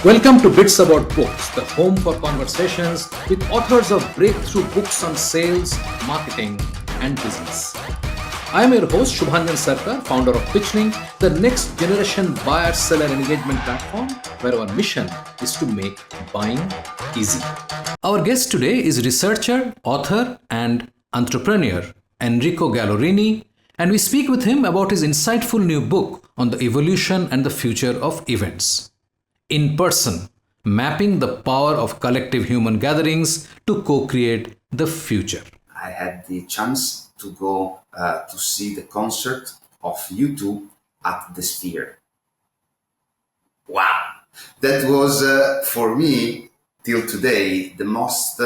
Welcome to Bits About Books, the home for conversations with authors of breakthrough books on sales, marketing, and business. I am your host, Shubhanjan Sarkar, founder of Pitchning, the next generation buyer-seller engagement platform, where our mission is to make buying easy. Our guest today is researcher, author, and entrepreneur Enrico Gallorini, and we speak with him about his insightful new book on the evolution and the future of events. In person, mapping the power of collective human gatherings to co-create the future. I had the chance to go to see the concert of U2 at the Sphere. Wow! That was, for me, till today, the most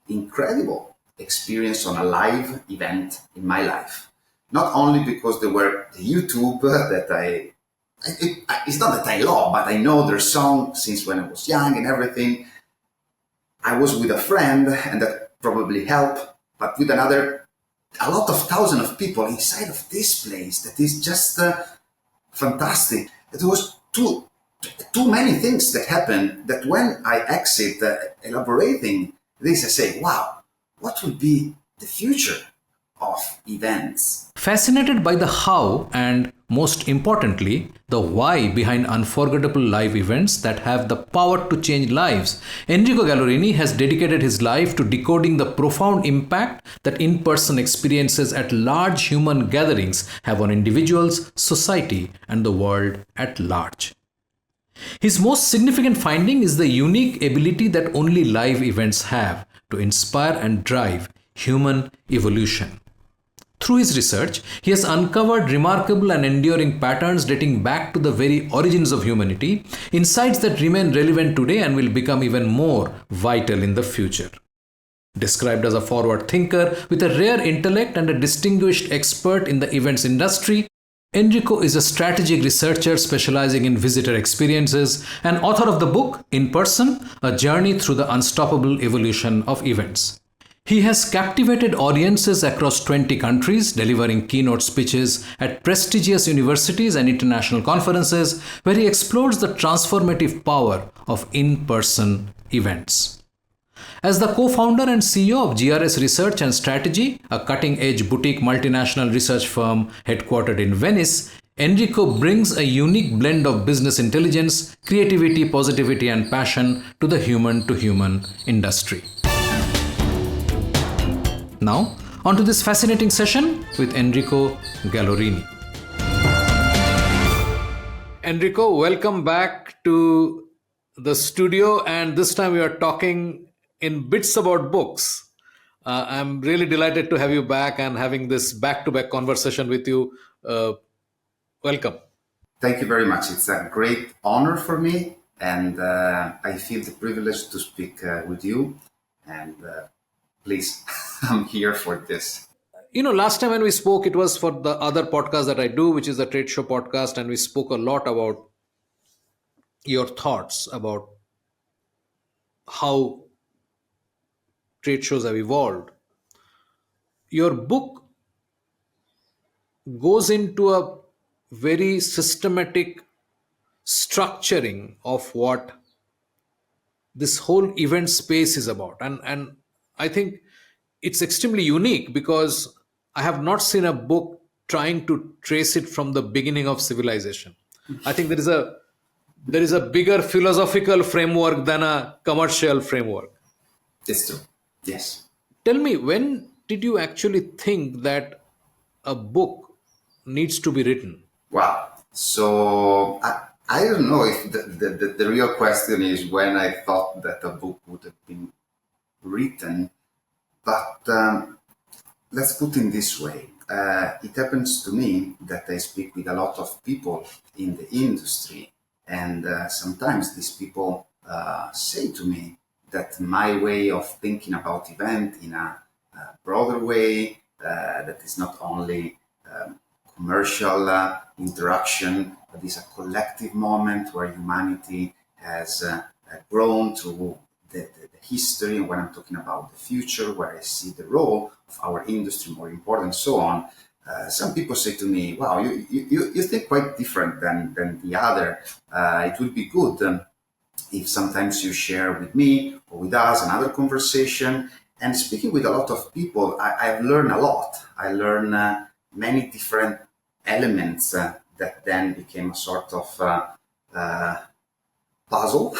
incredible experience on a live event in my life. Not only because there were the YouTube that it's not that I love, but I know their song since when I was young and everything. I was with a friend, and that probably helped, but with a lot of thousands of people inside of this place that is just fantastic. It was too many things that happened that when I exit elaborating this, I say, wow, what will be the future of events? Fascinated by the how and, most importantly, the why behind unforgettable live events that have the power to change lives, Enrico Gallorini has dedicated his life to decoding the profound impact that in-person experiences at large human gatherings have on individuals, society, and the world at large. His most significant finding is the unique ability that only live events have to inspire and drive human evolution. Through his research, he has uncovered remarkable and enduring patterns dating back to the very origins of humanity, insights that remain relevant today and will become even more vital in the future. Described as a forward thinker with a rare intellect and a distinguished expert in the events industry, Enrico is a strategic researcher specializing in visitor experiences and author of the book, In Person, A Journey Through the Unstoppable Evolution of Events. He has captivated audiences across 20 countries, delivering keynote speeches at prestigious universities and international conferences, where he explores the transformative power of in-person events. As the co-founder and CEO of GRS Research and Strategy, a cutting-edge boutique multinational research firm headquartered in Venice, Enrico brings a unique blend of business intelligence, creativity, positivity, and passion to the human-to-human industry. Now, on to this fascinating session with Enrico Gallorini. Enrico, welcome back to the studio, and this time we are talking in Bits About Books. I'm really delighted to have you back and having this back-to-back conversation with you. Welcome. Thank you very much. It's a great honor for me, and I feel the privilege to speak with you. And please, I'm here for this. You know, last time when we spoke, it was for the other podcast that I do, which is the Trade Show podcast, and we spoke a lot about your thoughts about how trade shows have evolved. Your book goes into a very systematic structuring of what this whole event space is about. And I think it's extremely unique because I have not seen a book trying to trace it from the beginning of civilization. I think there is a bigger philosophical framework than a commercial framework. It's true. Yes. Tell me, when did you actually think that a book needs to be written? Wow. So I don't know if the real question is when I thought that a book would have been written, but let's put it this way. It happens to me that I speak with a lot of people in the industry, and sometimes these people say to me that my way of thinking about event in a broader way, that is not only commercial interaction, but is a collective moment where humanity has grown to the history, and when I'm talking about the future, where I see the role of our industry more important, so on. Some people say to me, wow, you think quite different than the other. It would be good if sometimes you share with me or with us another conversation. And speaking with a lot of people, I've learned a lot. I learned many different elements that then became a sort of puzzle,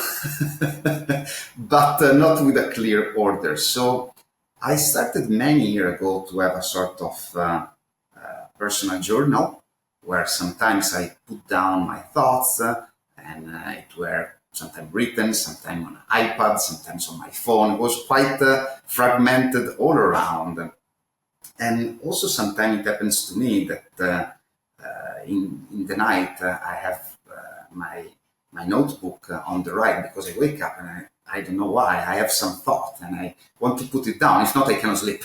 but not with a clear order. So I started many years ago to have a sort of personal journal where sometimes I put down my thoughts and it were sometimes written, sometimes on an iPad, sometimes on my phone. It was quite fragmented all around. And also sometimes it happens to me that in the night I have my notebook on the right because I wake up and I don't know why. I have some thought and I want to put it down. If not, I cannot sleep.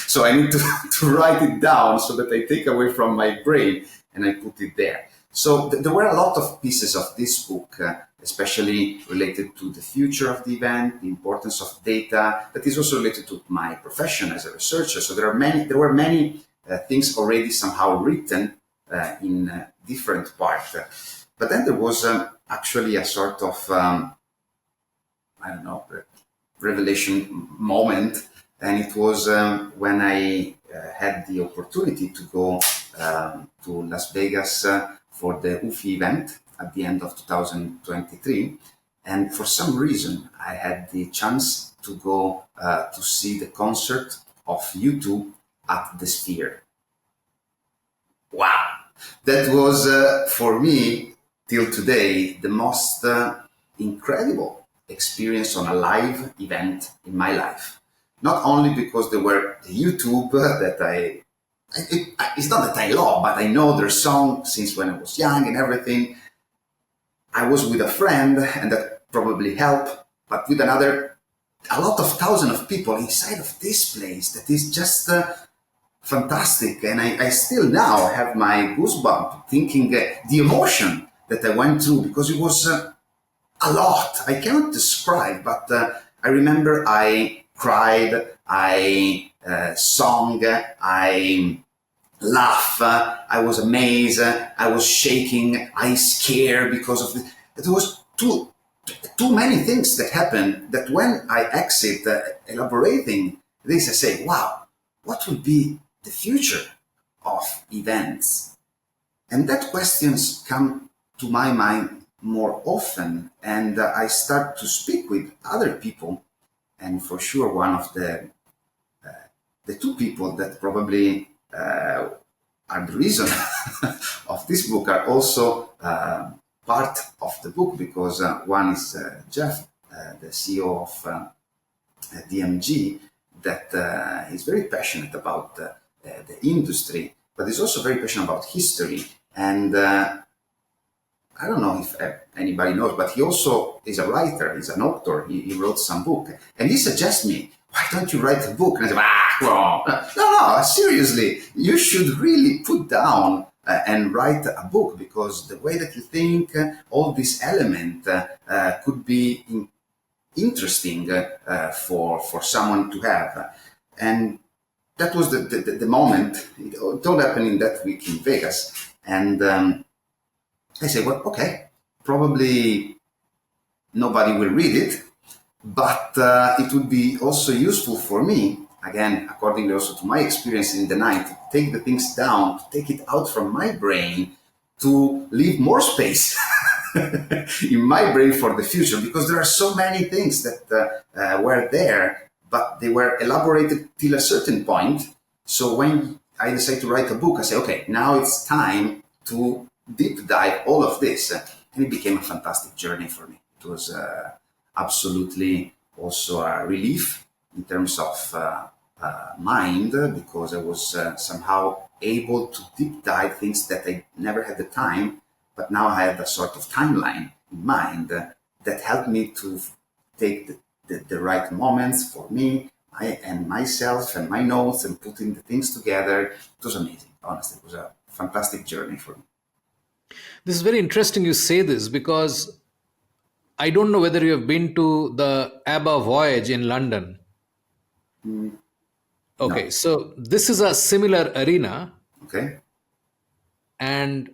So I need to write it down so that I take away from my brain and I put it there. So there were a lot of pieces of this book, especially related to the future of the event, the importance of data, that is also related to my profession as a researcher. So there were many things already somehow written in different parts. But then there was actually a sort of, I don't know, revelation moment. And it was when I had the opportunity to go to Las Vegas for the UFI event at the end of 2023. And for some reason, I had the chance to go to see the concert of U2 at the Sphere. Wow! That was, for me, till today, the most incredible experience on a live event in my life. Not only because there were the YouTube that it's not that I love, but I know their song since when I was young and everything. I was with a friend and that probably helped, but with a lot of thousands of people inside of this place that is just fantastic. And I still now have my goosebumps thinking the emotion that I went through because it was a lot. I cannot describe, but I remember I cried, I sung, I laughed, I was amazed, I was shaking, I scared because of it. There was too many things that happened that when I exit elaborating this, I say, wow, what will be the future of events? And that questions come to my mind more often, and I start to speak with other people, and for sure one of the two people that probably are the reason of this book are also part of the book, because one is Jeff, the CEO of DMG, that is very passionate about the industry, but is also very passionate about history. And I don't know if anybody knows, but he also is a writer, he's an author, he wrote some book. And he suggests me, why don't you write a book? And I said, well, no, seriously, you should really put down and write a book, because the way that you think, all these elements could be interesting for someone to have. And that was the moment. It all happened in that week in Vegas. And I say, well, okay, probably nobody will read it, but it would be also useful for me, again, according also to my experience in the night, to take the things down, to take it out from my brain, to leave more space in my brain for the future, because there are so many things that were there, but they were elaborated till a certain point. So when I decided to write a book, I say, okay, now it's time to deep dive all of this, and it became a fantastic journey for me. It was absolutely also a relief in terms of mind, because I was somehow able to deep dive things that I never had the time, but now I had a sort of timeline in mind that helped me to take the right moments for me and myself and my notes and putting the things together. It was amazing. Honestly, it was a fantastic journey for me. This is very interesting you say this, because I don't know whether you have been to the ABBA Voyage in London. Okay, No. so this is a similar arena, Okay. and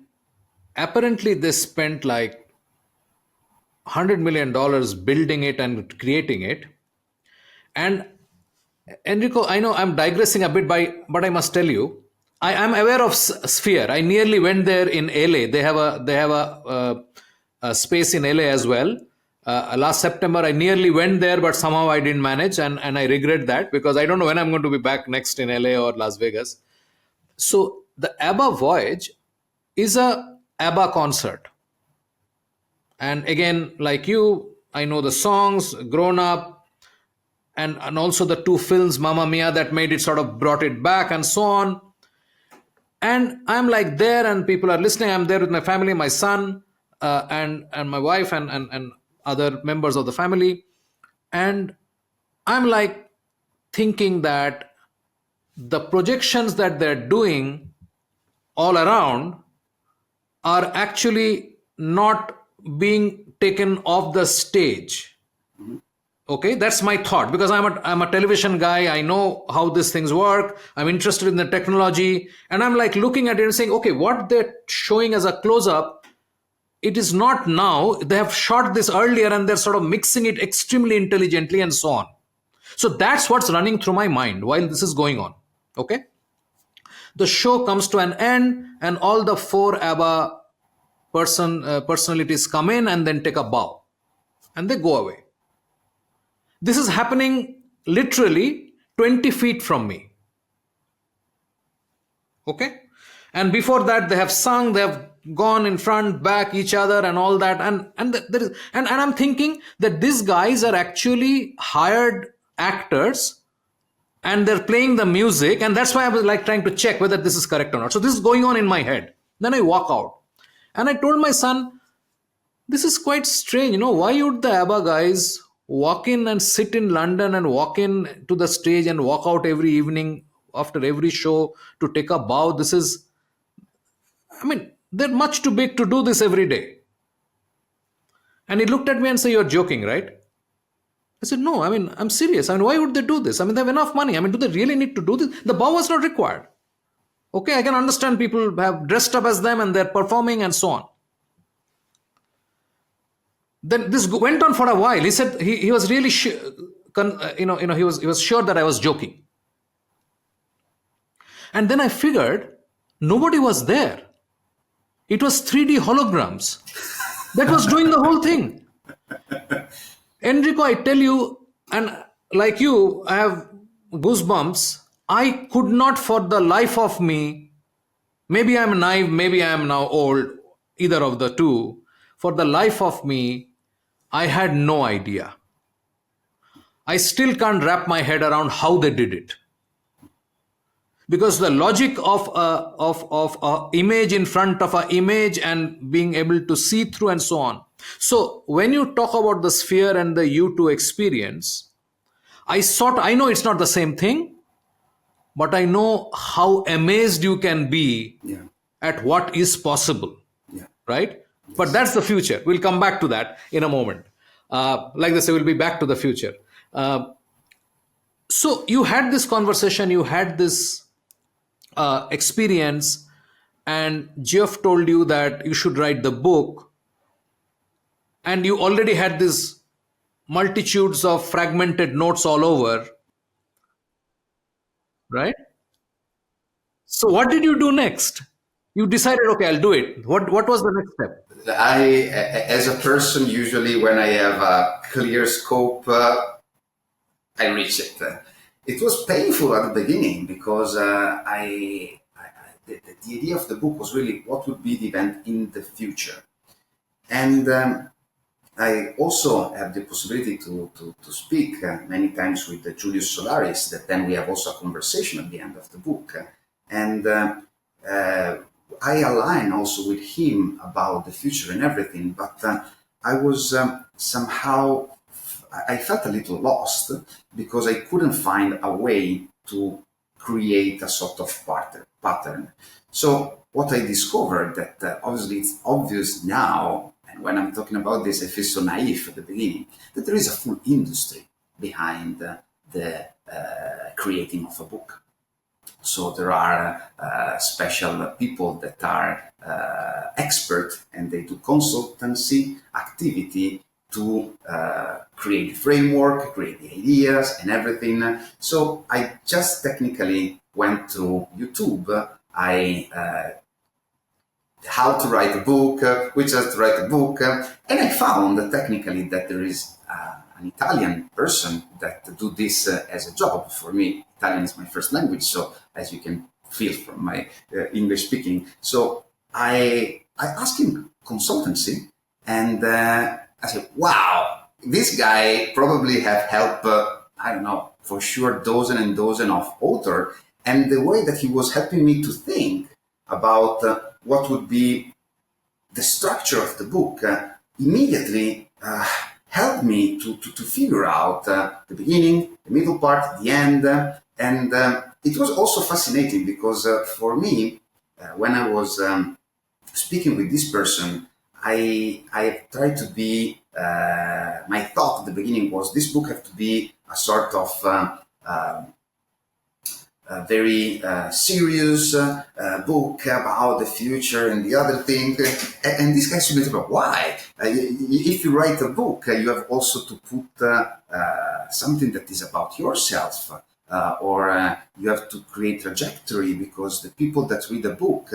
apparently they spent like $100 million building it and creating it. And Enrico, I know I'm digressing a bit but I must tell you, I am aware of Sphere. I nearly went there in LA. They have a space in LA as well. Last September, I nearly went there, but somehow I didn't manage, and I regret that because I don't know when I'm going to be back next in LA or Las Vegas. So the ABBA Voyage is a ABBA concert, and again, like you, I know the songs, grown up, and also the two films, Mamma Mia, that made it sort of brought it back, and so on. And I'm like there, and people are listening. I'm there with my family, my son, and my wife, and other members of the family, and I'm like thinking that the projections that they're doing all around are actually not being taken off the stage. Okay, that's my thought because I'm a television guy. I know how these things work. I'm interested in the technology, and I'm like looking at it and saying, okay, what they're showing as a close up, it is not now. They have shot this earlier and they're sort of mixing it extremely intelligently and so on. So that's what's running through my mind while this is going on. Okay, the show comes to an end, and all the four ABBA personalities come in and then take a bow, and they go away. This is happening literally 20 feet from me. Okay? And before that, they have sung, they have gone in front, back, each other, and all that. And I'm thinking that these guys are actually hired actors and they're playing the music. And that's why I was like trying to check whether this is correct or not. So this is going on in my head. Then I walk out. And I told my son, this is quite strange. Why would the ABBA guys walk in and sit in London and walk in to the stage and walk out every evening after every show to take a bow? They're much too big to do this every day. And he looked at me and said, you're joking, right? I said, no, I'm serious. Why would they do this? They have enough money. Do they really need to do this? The bow was not required. Okay, I can understand people have dressed up as them and they're performing and so on. Then this went on for a while. He said he was really he was sure that I was joking. And then I figured nobody was there. It was 3D holograms that was doing the whole thing. Enrico, I tell you, and like you, I have goosebumps. I could not for the life of me, maybe I'm naive, maybe I'm now old, either of the two. For the life of me, I had no idea. I still can't wrap my head around how they did it. Because the logic of a image in front of an image and being able to see through and so on. So when you talk about the sphere and the U2 experience, I know it's not the same thing, but I know how amazed you can be at what is possible, right? Yes. But that's the future. We'll come back to that in a moment. Like they say, we'll be back to the future. So you had this conversation, you had this experience, and Geoff told you that you should write the book, and you already had these multitudes of fragmented notes all over, right? So what did you do next? You decided, okay, I'll do it. What was the next step? As a person, usually when I have a clear scope, I reach it. It was painful at the beginning because the idea of the book was really what would be the event in the future. And I also have the possibility to speak many times with Julius Solaris, that then we have also a conversation at the end of the book. And I align also with him about the future and everything, but I was somehow, I felt a little lost because I couldn't find a way to create a sort of pattern. So what I discovered that obviously it's obvious now, and when I'm talking about this, I feel so naive at the beginning, that there is a full industry behind the creating of a book. So there are special people that are expert and they do consultancy activity to create the framework, create the ideas and everything. So I just technically went through YouTube. How to write a book, which has to write a book, and I found technically that there is an Italian person that do this as a job. For me, Italian is my first language, so as you can feel from my English speaking. So I asked him consultancy, and I said, wow, this guy probably have helped, I don't know, for sure, dozen and dozen of authors. And the way that he was helping me to think about what would be the structure of the book immediately helped me to figure out the beginning, the middle part, the end. And it was also fascinating because for me, when I was speaking with this person, I tried to be, my thought at the beginning was this book have to be a sort of very serious book about the future and the other thing. And this guy submitted, why? If you write a book, you have also to put something that is about yourself, or you have to create trajectory, because the people that read a book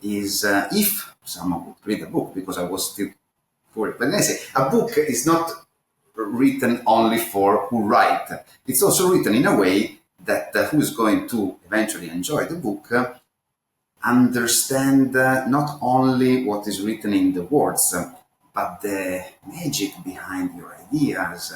is, if someone would read a book, because I was still poor. But then I say, a book is not written only for who write. It's also written in a way that who is going to eventually enjoy the book understand not only what is written in the words, but the magic behind your ideas,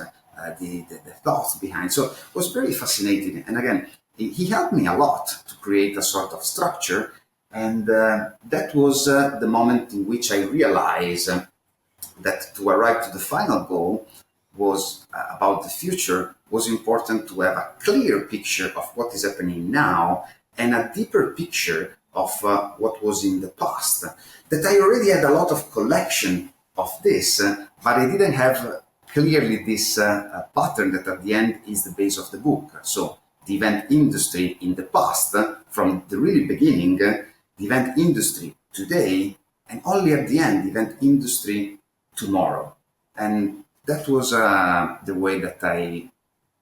the thoughts behind. So it was very fascinating. And again, he helped me a lot to create a sort of structure. And that was the moment in which I realized that to arrive to the final goal was about the future, was important to have a clear picture of what is happening now and a deeper picture of what was in the past. That I already had a lot of collection of this, but I didn't have clearly this pattern that at the end is the base of the book. So the event industry in the past, from the really beginning, the event industry today, and only at the end, the event industry tomorrow. And that was the way that I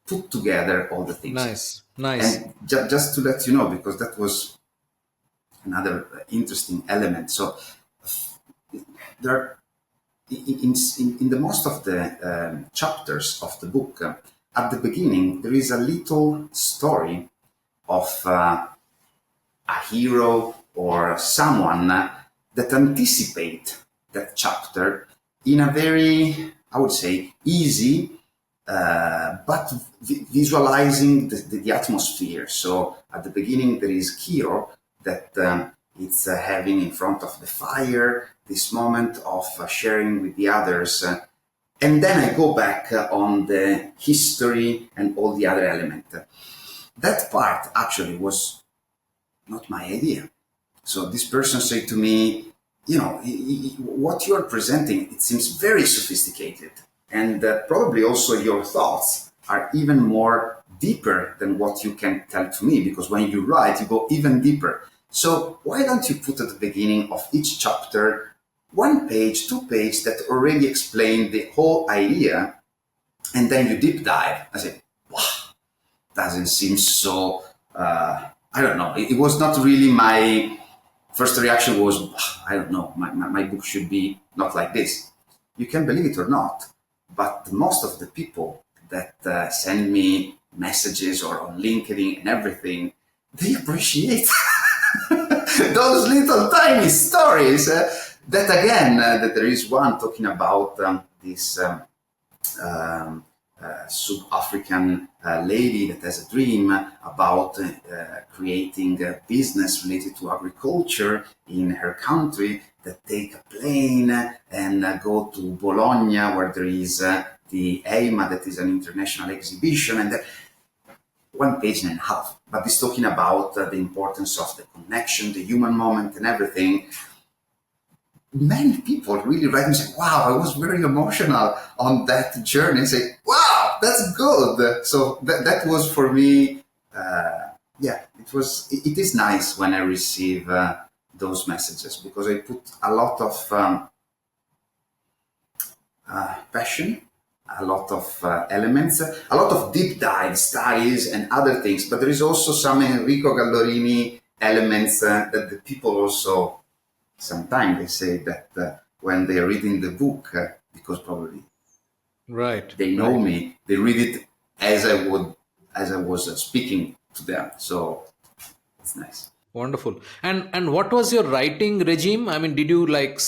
put together all the things. Nice. And just to let you know, because that was another interesting element. So there are, in the most of the chapters of the book, at the beginning, there is a little story of a hero or someone that anticipate that chapter in a very, I would say, easy, but visualizing the atmosphere. So at the beginning, there is Kiro that it's having in front of the fire, this moment of sharing with the others. And then I go back on the history and all the other elements. That part actually was not my idea. So this person said to me, you know, what you are presenting, it seems very sophisticated. And probably also your thoughts are even more deeper than what you can tell to me, because when you write, you go even deeper. So why don't you put at the beginning of each chapter 1 page, 2 pages that already explain the whole idea, and then you deep dive. I said, wow, doesn't seem so, I don't know. It was not really my first reaction was, I don't know, my book should be not like this. You can believe it or not, but most of the people that send me messages or on LinkedIn and everything, they appreciate those little tiny stories. That again, that there is one talking about this South African lady that has a dream about creating a business related to agriculture in her country, that take a plane and go to Bologna, where there is the EIMA, that is an international exhibition, and 1 page and a half. But it's talking about the importance of the connection, the human moment and everything. Many people really write and say, wow, I was very emotional on that journey, and say, wow, that's good. So that was for me, it is nice when I receive those messages, because I put a lot of passion, a lot of elements, a lot of deep dive studies and other things. But there is also some Enrico Gallorini elements that the people also sometimes they say that when they are reading the book, because probably Right, they know right. me, they read it as I was speaking to them. So it's nice. Wonderful. And what was your writing regime? I mean, did you like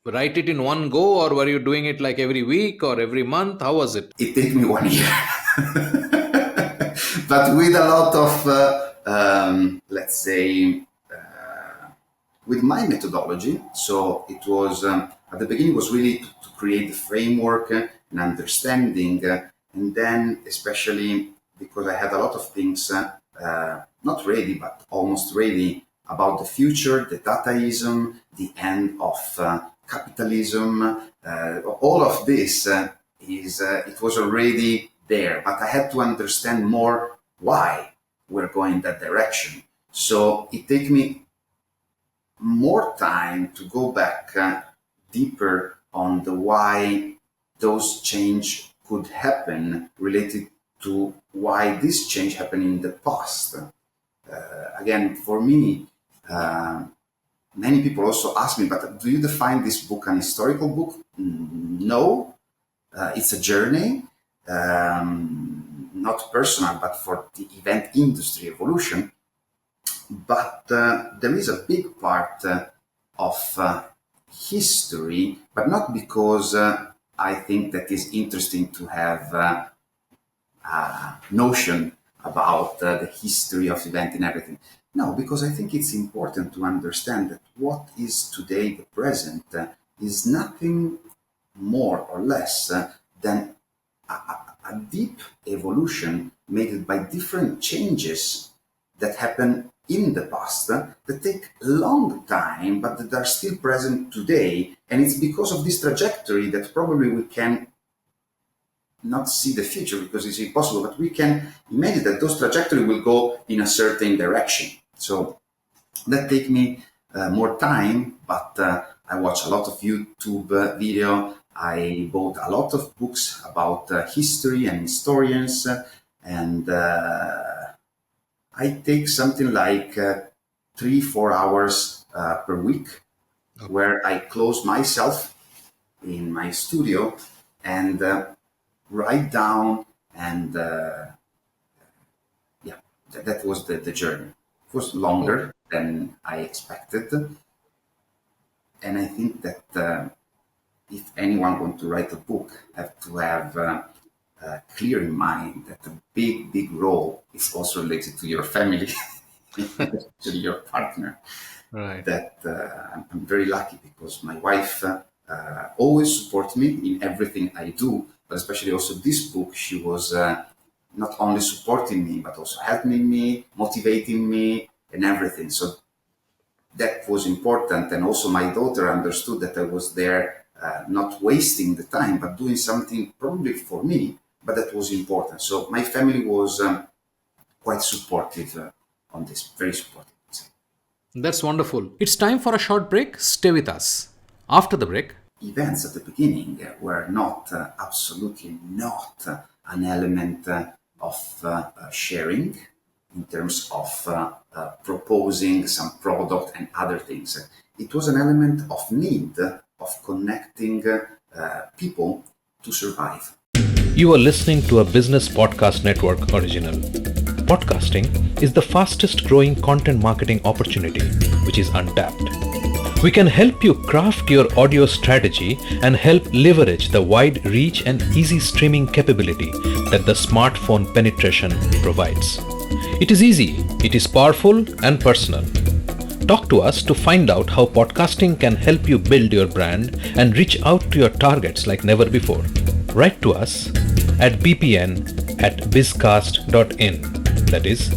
write it in one go, or were you doing it like every week or every month? How was it? It took me 1 year, but with a lot of, let's say, with my methodology. So it was at the beginning was really to create the framework and understanding, and then especially because I had a lot of things not ready but almost ready about the future, the dataism, the end of capitalism, all of this is it was already there, but I had to understand more why we're going that direction. So it took me more time to go back deeper on the why those change could happen related to why this change happened in the past. Again, for me, many people also ask me, but do you define this book an historical book? No, it's a journey, not personal, but for the event industry evolution. But there is a big part of history, but not because I think that is interesting to have a notion about the history of event and everything. No, because I think it's important to understand that what is today the present is nothing more or less than a deep evolution made by different changes that happen in the past that take a long time, but that are still present today. And it's because of this trajectory that probably we can not see the future because it's impossible, but we can imagine that those trajectory will go in a certain direction. So that take me more time, but I watch a lot of YouTube video. I bought a lot of books about history and historians, and I take something like 3-4 hours per week, where I close myself in my studio and write down, and yeah, that was the journey. It was longer than I expected, and I think that if anyone wants to write a book, have to have clear in mind that a big role is also related to your family, to your partner. Right. That I'm very lucky because my wife always supports me in everything I do, but especially also this book, she was not only supporting me, but also helping me, motivating me, and everything. So that was important. And also my daughter understood that I was there, not wasting the time, but doing something probably for me, but that was important. So my family was quite supportive on this, very supportive. That's wonderful. It's time for a short break. Stay with us. After the break, Events at the beginning were not, absolutely not an element of sharing in terms of proposing some product and other things. It was an element of need of connecting people to survive. you are listening to a Business Podcast Network original. Podcasting is the fastest growing content marketing opportunity, which is untapped. We can help you craft your audio strategy and help leverage the wide reach and easy streaming capability that the smartphone penetration provides. It is easy, it is powerful and personal. Talk to us to find out how podcasting can help you build your brand and reach out to your targets like never before. Write to us at bpn@bizcast.in. That is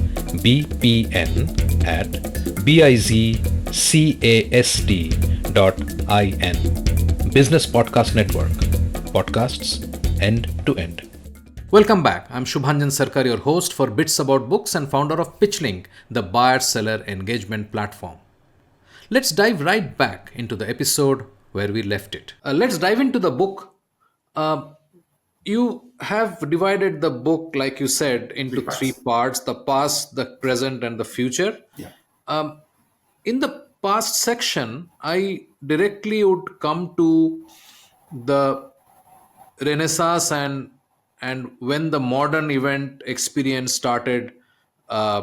bpn@bizcast.in. Business Podcast Network. Podcasts end to end. Welcome back. I'm Shubhanjan Sarkar, your host for Bits About Books and founder of PitchLink, the buyer-seller engagement platform. Let's dive right back into the episode where we left it. Let's dive into the book Uh, you have divided the book, like you said, Three into three parts. parts: the past, the present, and the future. Yeah. Um, in the past section, I directly would come to the Renaissance and when the modern event experience uh,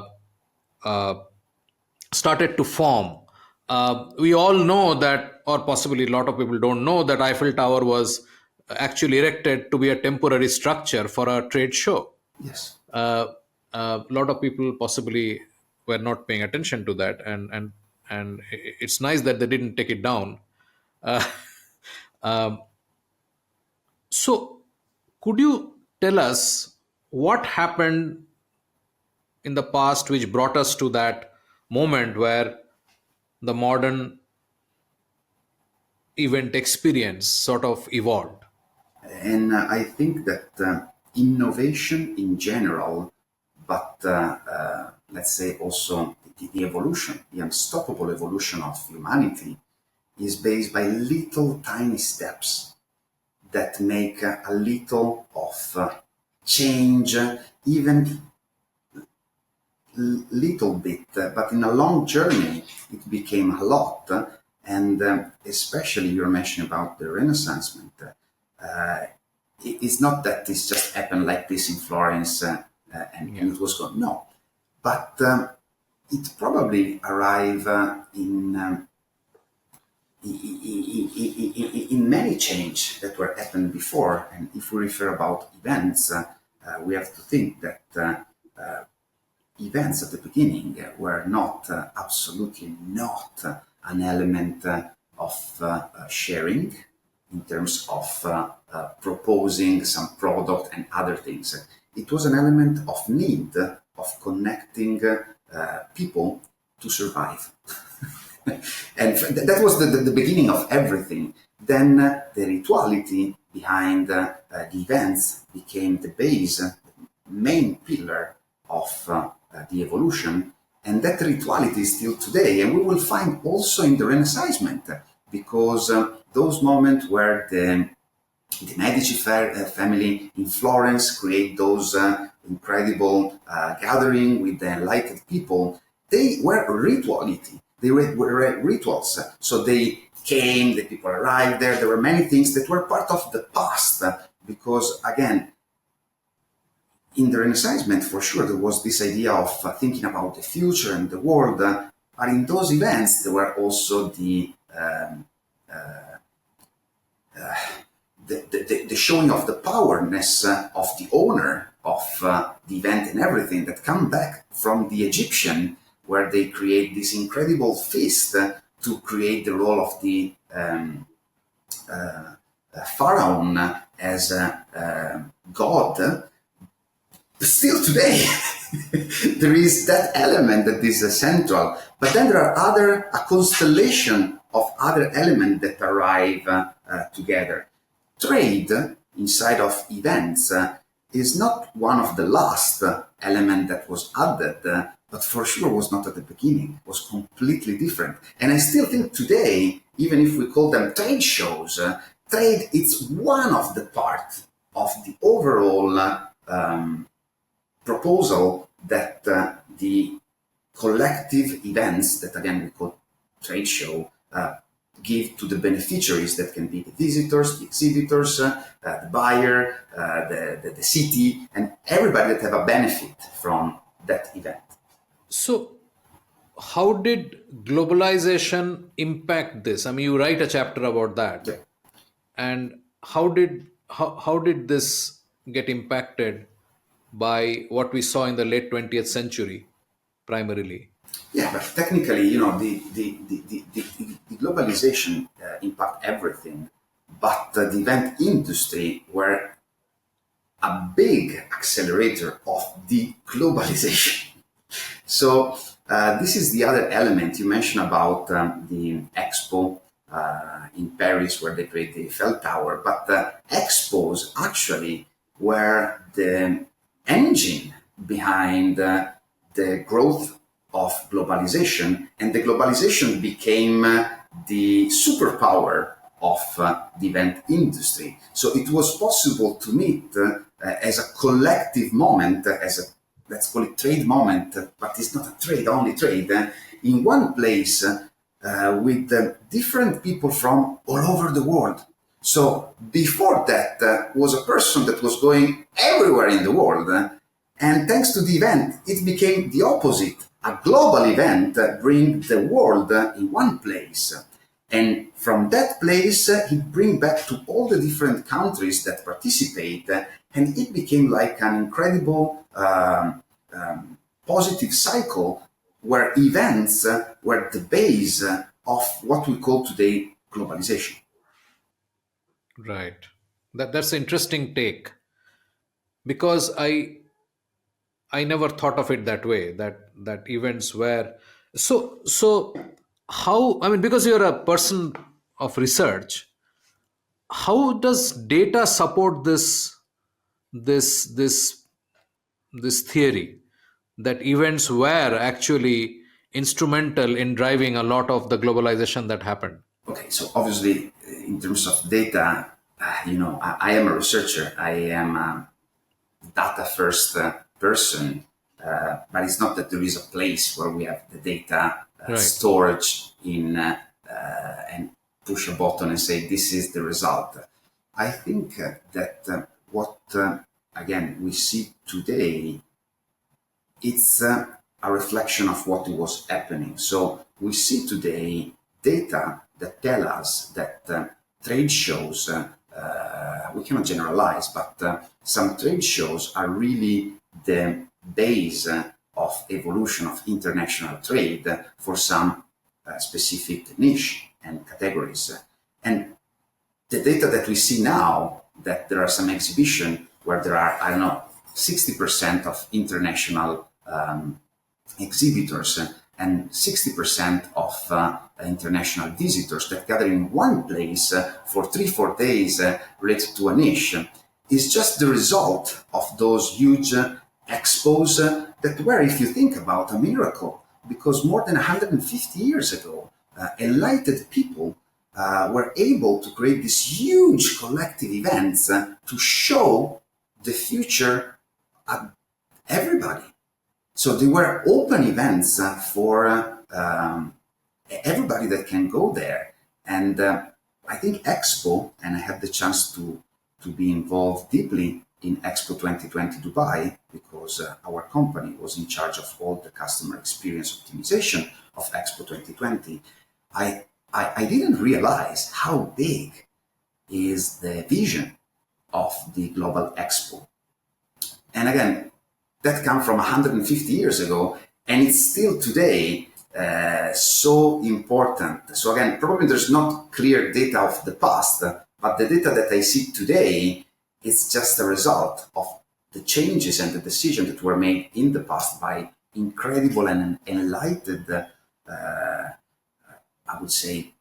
uh, started to form. We all know that, or possibly a lot of people don't know, that Eiffel Tower was actually erected to be a temporary structure for a trade show. Yes. A lot of people possibly were not paying attention to that, and it's nice that they didn't take it down. Uh, um, so, could you tell us what happened in the past which brought us to that moment where the modern event experience sort of evolved? And I think that innovation in general, but let's say also the evolution, the unstoppable evolution of humanity, is based by little tiny steps that make a little of change, even little bit, but in a long journey, it became a lot. And especially you're mentioning about the Renaissance. It's not that this just happened like this in Florence and Yeah. it was gone. No, but it probably arrived in many change that were happened before. And if we refer about events, we have to think that events at the beginning were not absolutely not an element of sharing in terms of proposing some product and other things. It was an element of need of connecting people to survive. And that was the beginning of everything. Then the rituality behind the events became the base, main pillar of the evolution, and that rituality is still today. And we will find also in the Renaissance, because those moments where the Medici family in Florence create those incredible gathering with the enlightened people. They were rituality. They were rituals. So they came, the people arrived there. There were many things that were part of the past because, again, in the Renaissance, for sure, there was this idea of thinking about the future and the world. But in those events, there were also the showing of the powerness of the owner of the event and everything that come back from the Egyptian, where they create this incredible feast to create the role of the pharaoh as a god. Still today, there is that element that is central. But then there are a constellation of other elements that arrive together. Trade inside of events is not one of the last element that was added, but for sure was not at the beginning. It was completely different. And I still think today, even if we call them trade shows, trade is one of the part of the overall proposal that the collective events that again we call trade show give to the beneficiaries that can be the visitors, the exhibitors, the buyer, the city, and everybody that have a benefit from that event. So, how did globalization impact this? I mean, you write a chapter about that. Yeah. And how did this get impacted by what we saw in the late 20th century primarily? Yeah, but technically, you know, the globalization impact everything, but the event industry were a big accelerator of the globalization. So this is the other element you mentioned about the expo in Paris where they create the Eiffel Tower, but expos actually were the engine behind the growth of globalization, and the globalization became the superpower of the event industry. So it was possible to meet as a collective moment, as a, let's call it trade moment, but it's not a trade, only trade, in one place with different people from all over the world. So before that was a person that was going everywhere in the world. And thanks to the event, it became the opposite. A global event bring the world in one place. And from that place, he bring back to all the different countries that participate. And it became like an incredible positive cycle where events were the base of what we call today globalization. Right. That's an interesting take, because I never thought of it that way. That events were so how, I mean, because you're a person of research, how does data support this this theory that events were actually instrumental in driving a lot of the globalization that happened? Okay, so obviously, in terms of data, I am a researcher. I am a data first person, but it's not that there is a place where we have the data Right. storage in and push a button and say this is the result. I think that what again we see today, it's a reflection of what was happening. So we see today data that tell us that trade shows, we cannot generalize, but some trade shows are really the base of evolution of international trade for some specific niche and categories. And the data that we see now, that there are some exhibition where there are, I don't know, 60% of international exhibitors and 60% of international visitors that gather in one place for 3-4 days related to a niche, is just the result of those huge expos that were, if you think about, a miracle, because more than 150 years ago, enlightened people were able to create these huge collective events to show the future at everybody. So they were open events for everybody that can go there. And I think Expo, and I had the chance to be involved deeply in Expo 2020 Dubai, because our company was in charge of all the customer experience optimization of Expo 2020. I didn't realize how big is the vision of the Global Expo. And again, that comes from 150 years ago, and it's still today so important. So again, probably there's not clear data of the past, but the data that I see today is just a result of the changes and the decisions that were made in the past by incredible and enlightened, I would say,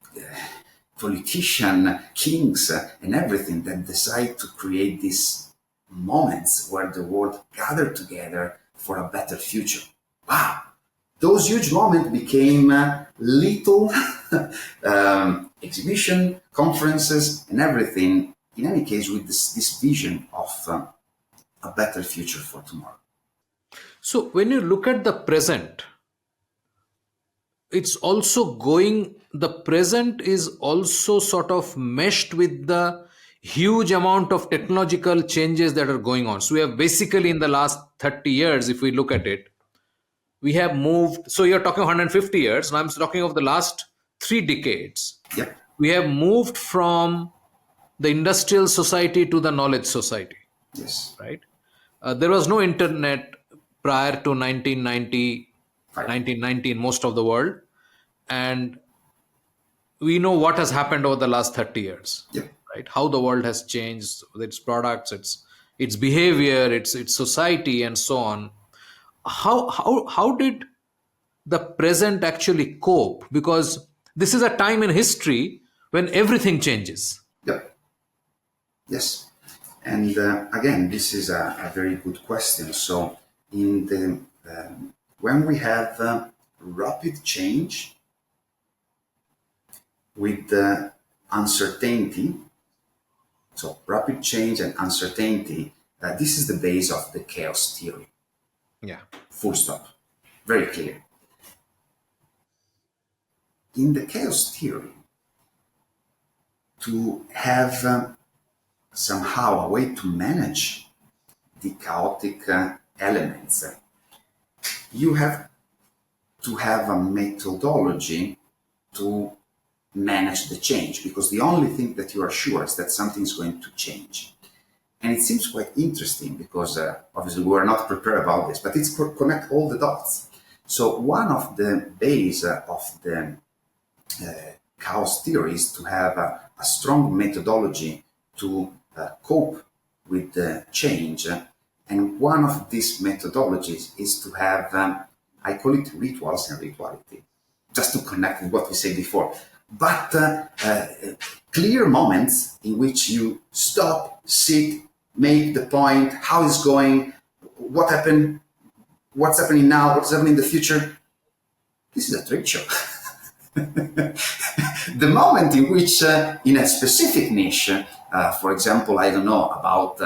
politician, kings, and everything that decide to create these moments where the world gathered together for a better future. Wow! Those huge moments became little exhibition, conferences, and everything. In any case, with this vision of a better future for tomorrow. So when you look at the present, it's also going, the present is also sort of meshed with the huge amount of technological changes that are going on. So we have basically, in the last 30 years, if we look at it, we have moved. So you're talking 150 years, and I'm talking of the last 3 decades. Yeah. We have moved from the industrial society to the knowledge society, Yes. right? There was no internet prior to 1990, 1990 in most of the world. And we know what has happened over the last 30 years, Yeah. right? How the world has changed, its products, its behavior, its society, and so on. How did the present actually cope? Because this is a time in history when everything changes. Yeah. Yes. And again, this is a very good question. So, in the when we have rapid change with uncertainty, so rapid change and uncertainty, this is the base of the chaos theory. Yeah. Full stop. Very clear. In the chaos theory, to have somehow a way to manage the chaotic elements, you have to have a methodology to manage the change, because the only thing that you are sure is that something is going to change. And it seems quite interesting because obviously we are not prepared about this, but it's connect all the dots. So one of the base of the chaos theory is to have a strong methodology to cope with the change. And one of these methodologies is to have, I call it rituals and rituality, just to connect with what we said before. But clear moments in which you stop, sit, make the point, how it's going, what happened, what's happening now, what's happening in the future. This is a trick show. The moment in which, in a specific niche, for example, I don't know, about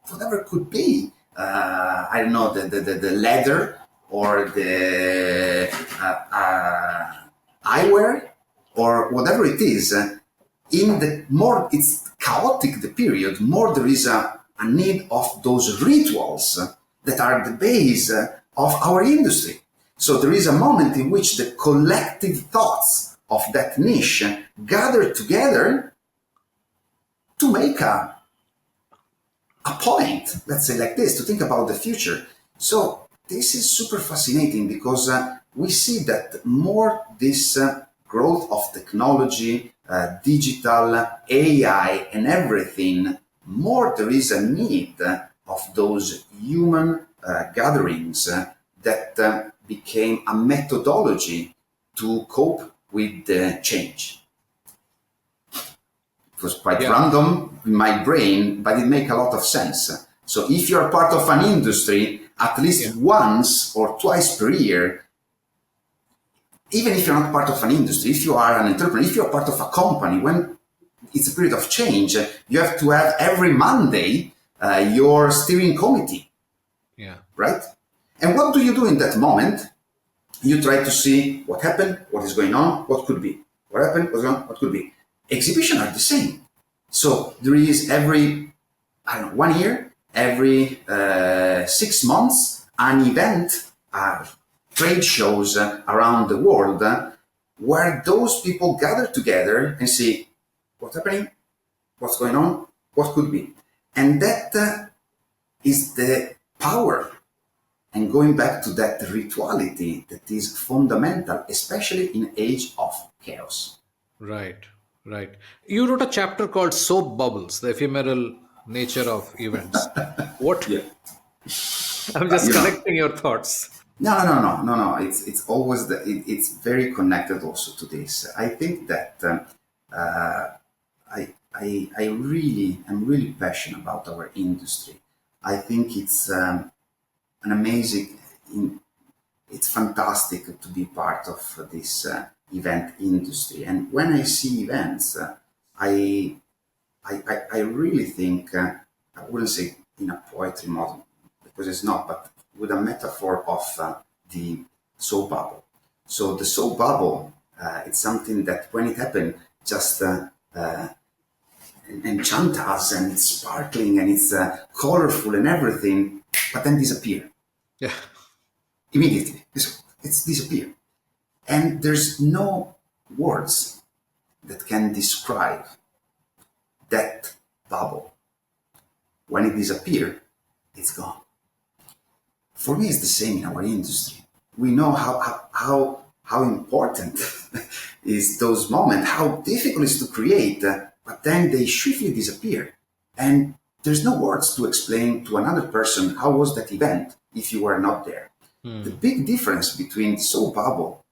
whatever it could be, I don't know, the leather or the eyewear or whatever it is, in the more it's chaotic the period, more there is a need of those rituals that are the base of our industry. So there is a moment in which the collective thoughts of that niche gather together to make a point, let's say like this, to think about the future. So this is super fascinating because we see that more this growth of technology, digital, AI and everything, more there is a need of those human gatherings that became a methodology to cope with the change. It was quite random in my brain, but it makes a lot of sense. So if you're part of an industry, at least once or twice per year, even if you're not part of an industry, if you are an entrepreneur, if you're part of a company, when it's a period of change, you have to have every Monday your steering committee, right? And what do you do in that moment? You try to see what happened, what is going on, what could be. What happened, what's going on, what could be. Exhibitions are the same. So there is every, I don't know, 1 year, every 6 months, an event, trade shows around the world where those people gather together and see what's happening, what's going on, what could be. And that is the power. And going back to that rituality that is fundamental, especially in age of chaos. Right, right. You wrote a chapter called Soap Bubbles, the ephemeral nature of events. What? Yeah. I'm just You know, connecting your thoughts. no. It's always it's very connected also to this. I think that I'm really passionate about our industry. I think it's an amazing. It's fantastic to be part of this event industry. And when I see events, I really think, I wouldn't say in a poetry model, because it's not, but with a metaphor of the soap bubble. So the soap bubble, it's something that when it happened, just enchant us, and it's sparkling and it's colorful and everything, but then disappear. Yeah. Immediately. It's disappeared. And there's no words that can describe that bubble. When it disappears, it's gone. For me, it's the same in our industry. We know how important is those moments, how difficult it is to create, but then they swiftly disappear. And there's no words to explain to another person how was that event if you were not there. The big difference between the soap bubble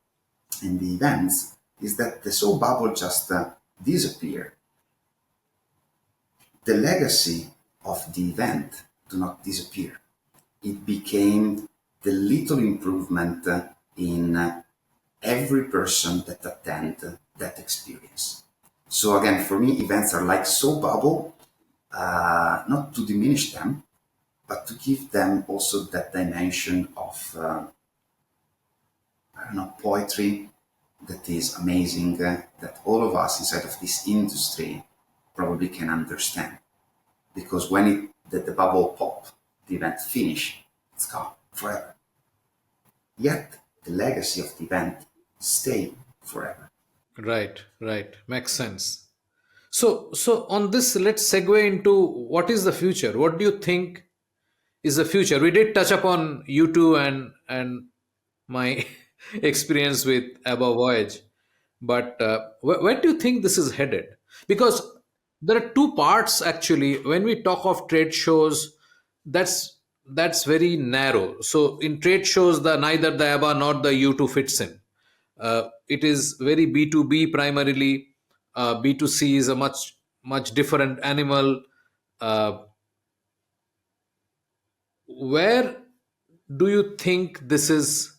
and the events is that the soap bubble just disappeared. The legacy of the event do not disappear. It became the little improvement in every person that attend that experience. So again, for me, events are like soap bubble, not to diminish them, but to give them also that dimension of, I don't know, poetry that is amazing, that all of us inside of this industry probably can understand. Because when the bubble pop, the event finish, it's gone forever. Yet the legacy of the event stay forever. Right, right. Makes sense. So on this, let's segue into what is the future. What do you think is the future? We did touch upon you two and my experience with above voyage, but where do you think this is headed? Because there are two parts actually. When we talk of trade shows, that's very narrow. So in trade shows, the neither the ABBA nor the U2 fits in. It is very B2B primarily. B2C is a much different animal. Uh, where do you think this is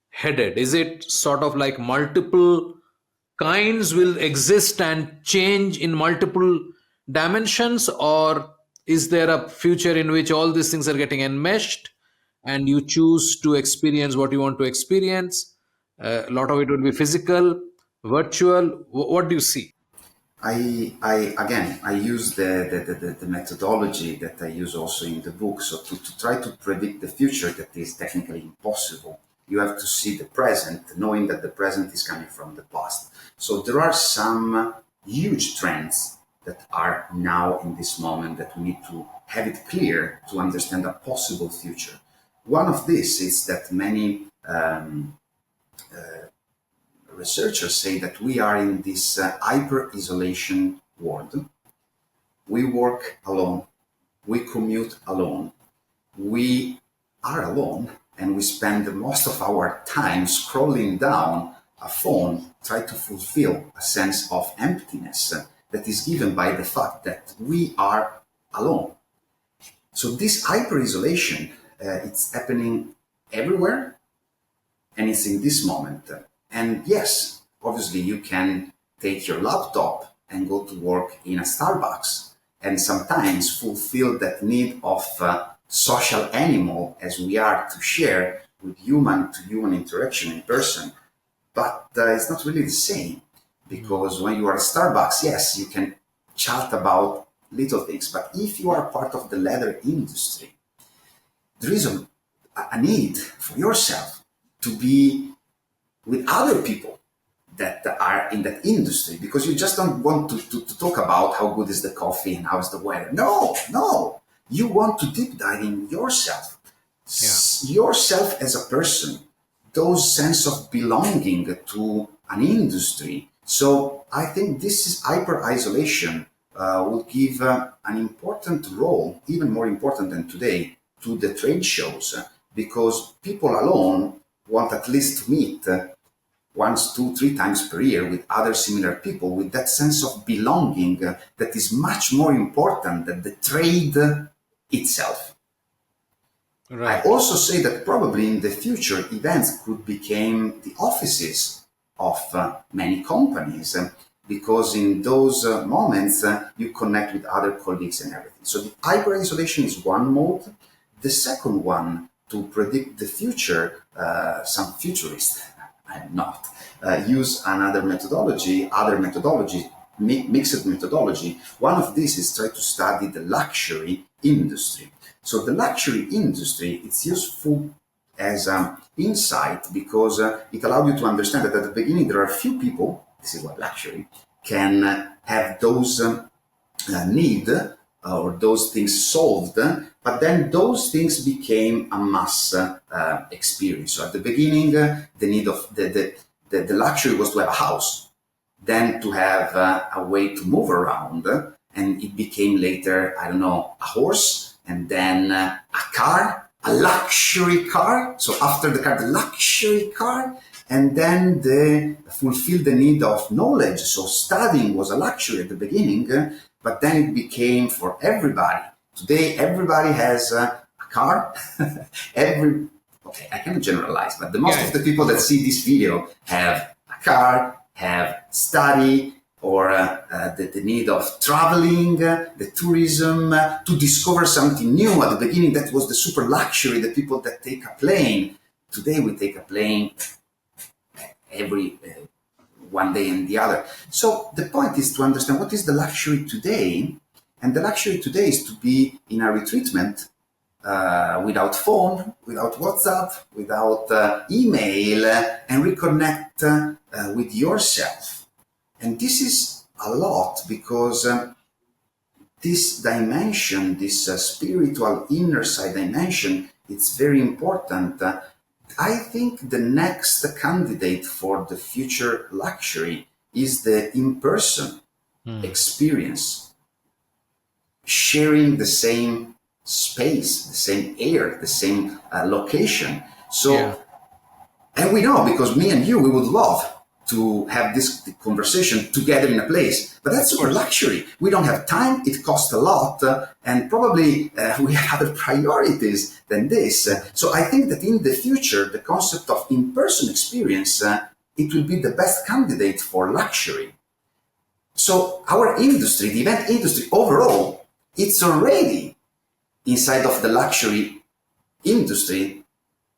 headed? Is it sort of like multiple kinds will exist and change in multiple dimensions, or is there a future in which all these things are getting enmeshed and you choose to experience what you want to experience? A lot of it will be physical, virtual. What do you see? I use the methodology that I use also in the book. So to try to predict the future that is technically impossible, you have to see the present, knowing that the present is coming from the past. So there are some huge trends that are now in this moment that we need to have it clear to understand a possible future. One of these is that many researchers say that we are in this hyper isolation world. We work alone, we commute alone, we are alone, and we spend most of our time scrolling down a phone, try to fulfill a sense of emptiness that is given by the fact that we are alone. So this hyper isolation, it's happening everywhere, and it's in this moment. And yes, obviously you can take your laptop and go to work in a Starbucks and sometimes fulfill that need of social animal as we are to share with human to human interaction in person. But it's not really the same because when you are at Starbucks, yes, you can chat about little things. But if you are part of the leather industry, there is a need for yourself to be with other people that are in that industry because you just don't want to talk about how good is the coffee and how's the weather. No. You want to deep dive in yourself, Yeah. yourself as a person, those sense of belonging to an industry. So I think this is hyper isolation will give an important role, even more important than today, to the trade shows because people alone want at least to meet once, two, three times per year with other similar people with that sense of belonging that is much more important than the trade itself. I Right. also say that probably in the future, events could become the offices of many companies because in those moments you connect with other colleagues and everything. So the hyper isolation is one mode. The second one to predict the future, some futurists, I'm not, use another methodology, mixed methodology. One of these is try to study the luxury industry. So the luxury industry, it's useful as insight because it allows you to understand that at the beginning there are few people, this is what luxury, can have those need or those things solved, but then those things became a mass experience. So at the beginning, the need of the luxury was to have a house, then to have a way to move around, and it became later, I don't know, a horse, and then a car, a luxury car. So after the car, the luxury car, and then they fulfill the need of knowledge. So studying was a luxury at the beginning, but then it became for everybody. Today, everybody has a car. Okay, I cannot generalize, but the most Yeah. of the people that see this video have a car, have study, or the need of traveling, the tourism, to discover something new. At the beginning, that was the super luxury, the people that take a plane. Today, we take a plane every one day and the other. So the point is to understand what is the luxury today. And the luxury today is to be in a retreatment without phone, without WhatsApp, without email, and reconnect with yourself. And this is a lot because this dimension, this spiritual inner side dimension, it's very important. I think the next candidate for the future luxury is the in-person experience, sharing the same space, the same air, the same location. So, Yeah. and we know because me and you, we would love to have this conversation together in a place, but that's super luxury. We don't have time. It costs a lot, and probably we have other priorities than this. So I think that in the future, the concept of in-person experience, it will be the best candidate for luxury. So our industry, the event industry overall, it's already inside of the luxury industry,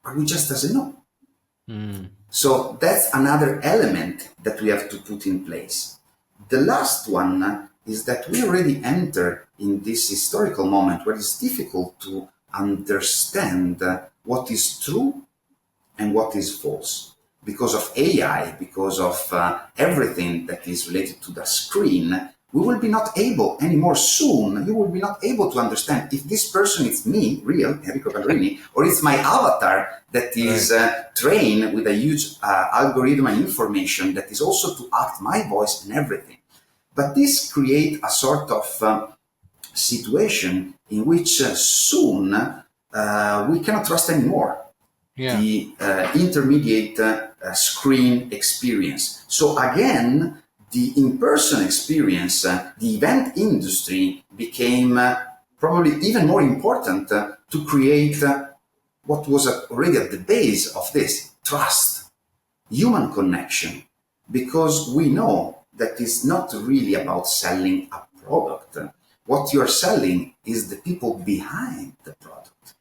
but we just doesn't know. So that's another element that we have to put in place. The last one is that we already enter in this historical moment where it's difficult to understand what is true and what is false. Because of AI, because of everything that is related to the screen, we will be not able anymore soon. You will be not able to understand if this person is me, real Enrico Gallorini, or it's my avatar that is trained with a huge algorithm and information that is also to act my voice and everything. But this creates a sort of situation in which soon we cannot trust anymore the intermediate screen experience. So again, the in-person experience, the event industry became probably even more important to create what was already at the base of this, trust, human connection, because we know that it's not really about selling a product. What you're selling is the people behind the product.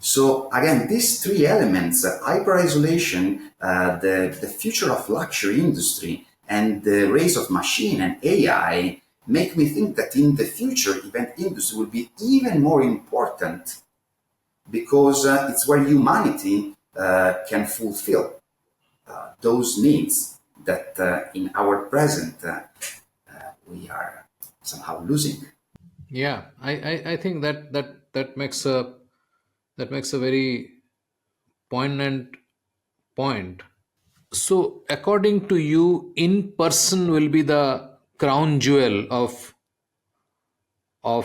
So again, these three elements, hyper-isolation, the future of luxury industry, and the rise of machine and AI make me think that in the future, event industry will be even more important because it's where humanity can fulfill those needs that in our present we are somehow losing. Yeah, I think that makes a very poignant point. So, according to you, in person will be the crown jewel of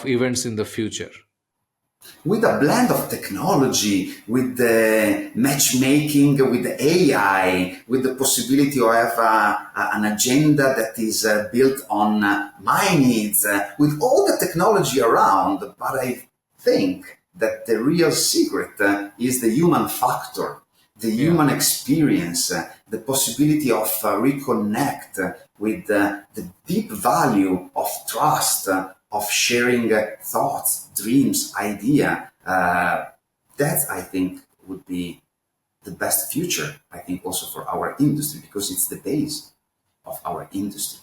events in the future. With a blend of technology, with the matchmaking, with the AI, with the possibility to have an agenda that is built on my needs, with all the technology around. But I think that the real secret is the human factor, the human experience, the possibility of reconnect with the deep value of trust, of sharing thoughts, dreams, idea. That I think would be the best future, I think also for our industry, because it's the base of our industry.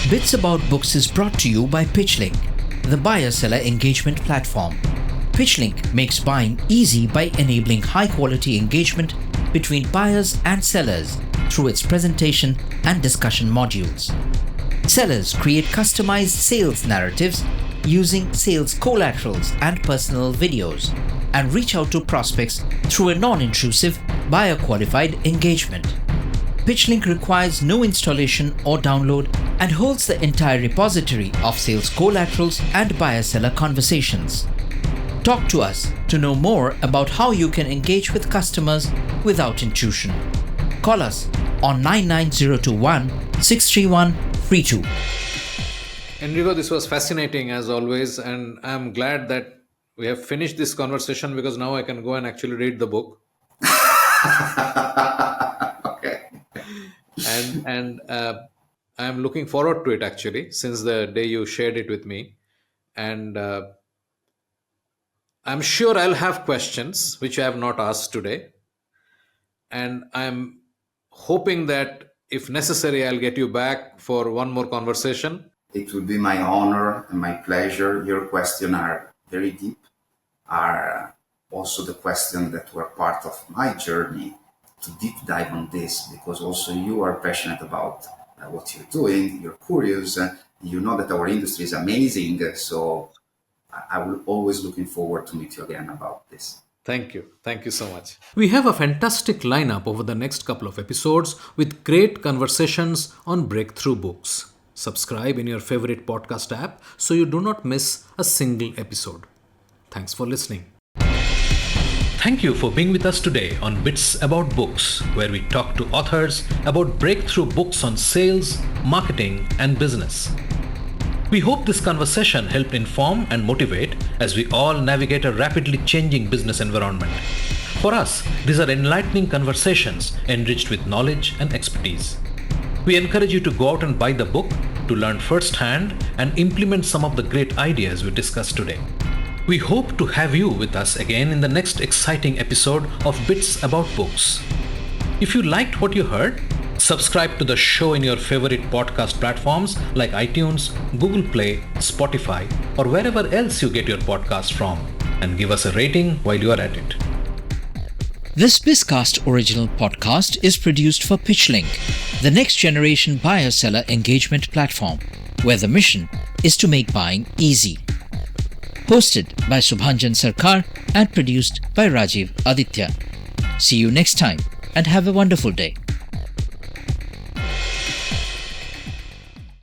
Bits About Books is brought to you by PitchLink, the buyer-seller engagement platform. PitchLink makes buying easy by enabling high-quality engagement between buyers and sellers through its presentation and discussion modules. Sellers create customized sales narratives using sales collaterals and personal videos and reach out to prospects through a non-intrusive, buyer-qualified engagement. PitchLink requires no installation or download and holds the entire repository of sales collaterals and buyer-seller conversations. Talk to us to know more about how you can engage with customers without intrusion. Call us on 99021 631 32. Enrico, this was fascinating as always, and I'm glad that we have finished this conversation because now I can go and actually read the book. Okay. And I am looking forward to it actually since the day you shared it with me. And I'm sure I'll have questions which I have not asked today. And I'm hoping that if necessary, I'll get you back for one more conversation. It would be my honor and my pleasure. Your questions are very deep, are also the questions that were part of my journey to deep dive on this, because also you are passionate about what you're doing, you're curious, you know that our industry is amazing. So I will always looking forward to meet you again about this. Thank you. Thank you so much. We have a fantastic lineup over the next couple of episodes with great conversations on breakthrough books. Subscribe in your favorite podcast app so you do not miss a single episode. Thanks for listening. Thank you for being with us today on Bits About Books, where we talk to authors about breakthrough books on sales, marketing, and business. We hope this conversation helped inform and motivate as we all navigate a rapidly changing business environment. For us, these are enlightening conversations enriched with knowledge and expertise. We encourage you to go out and buy the book to learn firsthand and implement some of the great ideas we discussed today. We hope to have you with us again in the next exciting episode of Bits About Books. If you liked what you heard, subscribe to the show in your favorite podcast platforms like iTunes, Google Play, Spotify, or wherever else you get your podcast from, and give us a rating while you are at it. This Bizcast original podcast is produced for PitchLink, the next generation buyer-seller engagement platform, where the mission is to make buying easy. Hosted by Subhanjan Sarkar and produced by Rajiv Aditya. See you next time and have a wonderful day.